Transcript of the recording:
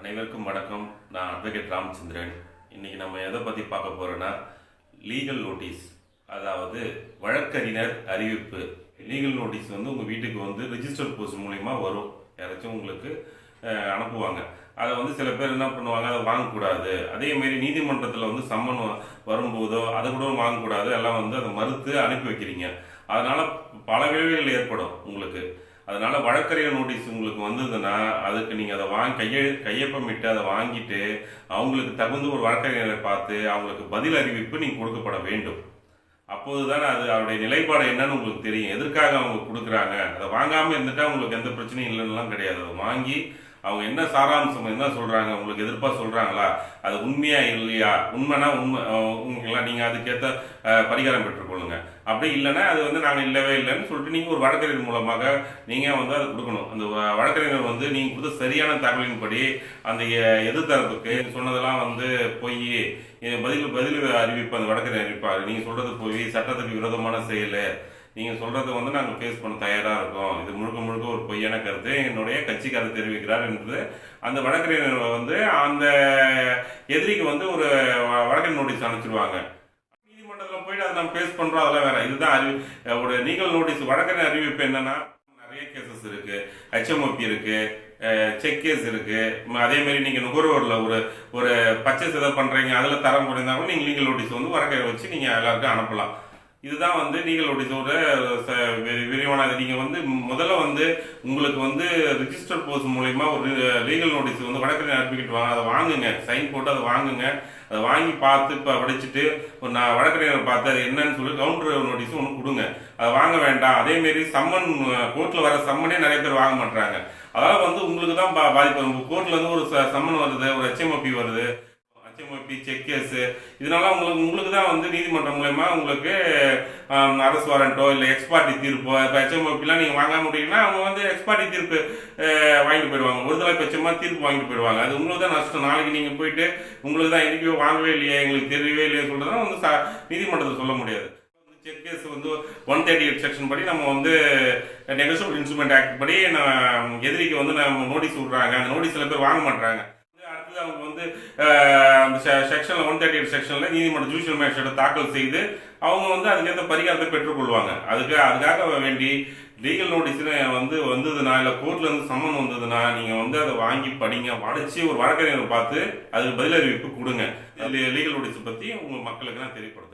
அனைவருக்கும் வணக்கம். நான் அட்வொகேட் ராமச்சந்திரன். இன்னைக்கு நம்ம எதை பற்றி பார்க்க போகிறோன்னா, லீகல் நோட்டீஸ், அதாவது வழக்கறிஞர் அறிவிப்பு. லீகல் நோட்டீஸ் வந்து உங்கள் வீட்டுக்கு வந்து ரிஜிஸ்டர் போஸ்ட் மூலிமா வரும். யாராச்சும் உங்களுக்கு அனுப்புவாங்க. அதை வந்து சில பேர் என்ன பண்ணுவாங்க, அதை வாங்கக்கூடாது. அதேமாரி நீதிமன்றத்தில் வந்து சம்மன் வரும்போதோ அதை கூட வாங்கக்கூடாது, எல்லாம் வந்து அதை மறுத்து அனுப்பி வைக்கிறீங்க. அதனால் பல விளைவுகள் ஏற்படும் உங்களுக்கு. அதனால வழக்கறிஞர் நோட்டீஸ் உங்களுக்கு வந்ததுன்னா அதுக்கு நீங்கள் அதை கையொப்பமிட்டு அதை வாங்கிட்டு அவங்களுக்கு தகுந்த ஒரு வழக்கறிஞரை பார்த்து அவங்களுக்கு பதில் அறிவிப்பு நீங்கள் கொடுக்கப்பட வேண்டும். அப்போது தானே அது அவருடைய நிலைப்பாடு என்னன்னு உங்களுக்கு தெரியும். எதற்காக அவங்க கொடுக்குறாங்க. அதை வாங்காமல் இருந்துட்டா உங்களுக்கு எந்த பிரச்சனையும் இல்லைன்னுலாம் கிடையாது. அதை வாங்கி அவங்க என்ன சாராம்சம் என்ன சொல்றாங்க, உங்களுக்கு எதிர்ப்பாக சொல்றாங்களா, அது உண்மையா இல்லையா, உண்மைனா உண்மைங்களா, நீங்க அதுக்கேற்ற பரிகாரம் பெற்றுக்கொள்ளுங்க. அப்படி இல்லைன்னா அது வந்து நாங்கள் இல்லவே இல்லைன்னு சொல்லிட்டு நீங்க ஒரு வழக்கறிஞர் மூலமாக நீங்க வந்து அதை கொடுக்கணும். அந்த வழக்கறிஞர் வந்து நீங்க கொடுத்த சரியான தகவலின்படி அந்த எதிர்த்தரப்புக்கு சொன்னதெல்லாம் வந்து பொய், பதில் அறிவிப்பு அந்த வழக்கறிஞர் அறிவிப்பார். நீங்க சொல்றது பொய், சட்டத்துக்கு விரோதமான செயல், நீங்கள் சொல்கிறத வந்து நாங்கள் ஃபேஸ் பண்ண தயாராக இருக்கோம், இது முழுக்க முழுக்க ஒரு பொய்யான கருத்து என்னுடைய கட்சிக்காரர் தெரிவிக்கிறார் என்று அந்த வழக்கறிஞர் வந்து அந்த எதிரிக்கு வந்து ஒரு வழக்கறிஞர் நோட்டீஸ் அனுப்பிச்சிடுவாங்க. நீதிமன்றத்தில் போயிட்டு அதை நம்ம ஃபேஸ் பண்ணுறோம், அதெல்லாம் வேற. இதுதான் ஒரு லீகல் நோட்டீஸ். வழக்கறிஞர் அறிவிப்பு என்னன்னா, நிறைய கேசஸ் இருக்கு, HMOP இருக்கு, செக் கேஸ் இருக்கு. அதே மாதிரி நீங்க நுகர்வோர்ல ஒரு பர்ச்சேஸ் ஏதோ பண்றீங்க, அதுல தரம் குறைந்தா கூட நீங்க லீகல் நோட்டீஸ் வந்து வழக்கறிஞர் வச்சு நீங்க எல்லாருக்கும் அனுப்பலாம். இதுதான் வந்து லீகல் நோட்டீஸோட விரிவான. நீங்க வந்து முதல்ல வந்து உங்களுக்கு வந்து ரிஜிஸ்டர் போஸ்ட் மூலயமா ஒரு லீகல் நோட்டீஸ் வந்து வழக்கறிஞர் அனுப்பிக்கிட்டு வாங்க. அதை வாங்குங்க, சைன் போட்டு அதை வாங்குங்க. அதை வாங்கி பார்த்து இப்போ படிச்சுட்டு ஒரு நான் வழக்கறிஞரை பார்த்து அது என்னன்னு சொல்லி கவுண்டர் நோட்டீஸ் ஒன்று கொடுங்க. அதை வாங்க வேண்டாம். அதேமாரி சம்மன், கோர்ட்டில் வர சம்மனே நிறைய பேர் வாங்க மாட்டாங்க. அதாவது வந்து உங்களுக்கு தான் பாதிப்பு. கோர்ட்டில் வந்து ஒரு சம்மன் வருது, ஒரு HMOP வருது, செக் கேஸ், இதனால உங்களுக்கு தான் வந்து நீதிமன்றம் மூலமா உங்களுக்கு அரசு வாரண்டோ இல்லை எக்ஸ்பார்ட்டி தீர்ப்போ. இப்போ HMOPலாம் நீங்கள் வாங்க முடியும்னா அவங்க வந்து எக்ஸ்பார்ட்டி தீர்ப்பு வாங்கிட்டு போயிடுவாங்க. ஒரு தடவை பட்சமாக தீர்ப்பு வாங்கிட்டு போயிடுவாங்க. அது உங்களுக்கு தான் நஷ்டம். நாளைக்கு நீங்கள் போயிட்டு உங்களுக்கு தான் எனக்கோ வாங்கவே இல்லையா, எங்களுக்கு தெரியவே இல்லையா சொல்றதுனா வந்து நீதிமன்றத்தில் சொல்ல முடியாது. செக் கேஸ் வந்து 138 செக்ஷன் படி நம்ம வந்து நெகோஷியபிள் இன்ஸ்ட்ருமெண்ட் ஆக்ட் படி எதிரிக்கு வந்து நம்ம நோட்டீஸ் விடுறாங்க. அந்த நோட்டீஸ் சில பேர் வாங்க மாட்டாங்க. அவங்க வந்து அந்த செக்ஷன்ல 138 செக்ஷன்ல நீதிமன்ற ஜுடிஷியல் மேஜிஸ்ட்ரேட் தாக்கல் செய்து அவங்க வந்து அதுக்கேற்ற பரிகாரத்தை பெற்றுக்கொள்வாங்க. அதுக்காக வேண்டி லீகல் நோட்டீஸ் வந்து வந்ததுன்னா இல்லை கோர்ட்ல இருந்து சம்மன் வந்ததுன்னா நீங்க வந்து அதை வாங்கி படிங்க, படிச்சு ஒரு வழக்கறிஞரை பார்த்து அதுக்கு பதில் அறிவிப்பு கொடுங்க. லீகல் நோட்டீஸ் பத்தி உங்க மக்களுக்கு தெரியப்படும்.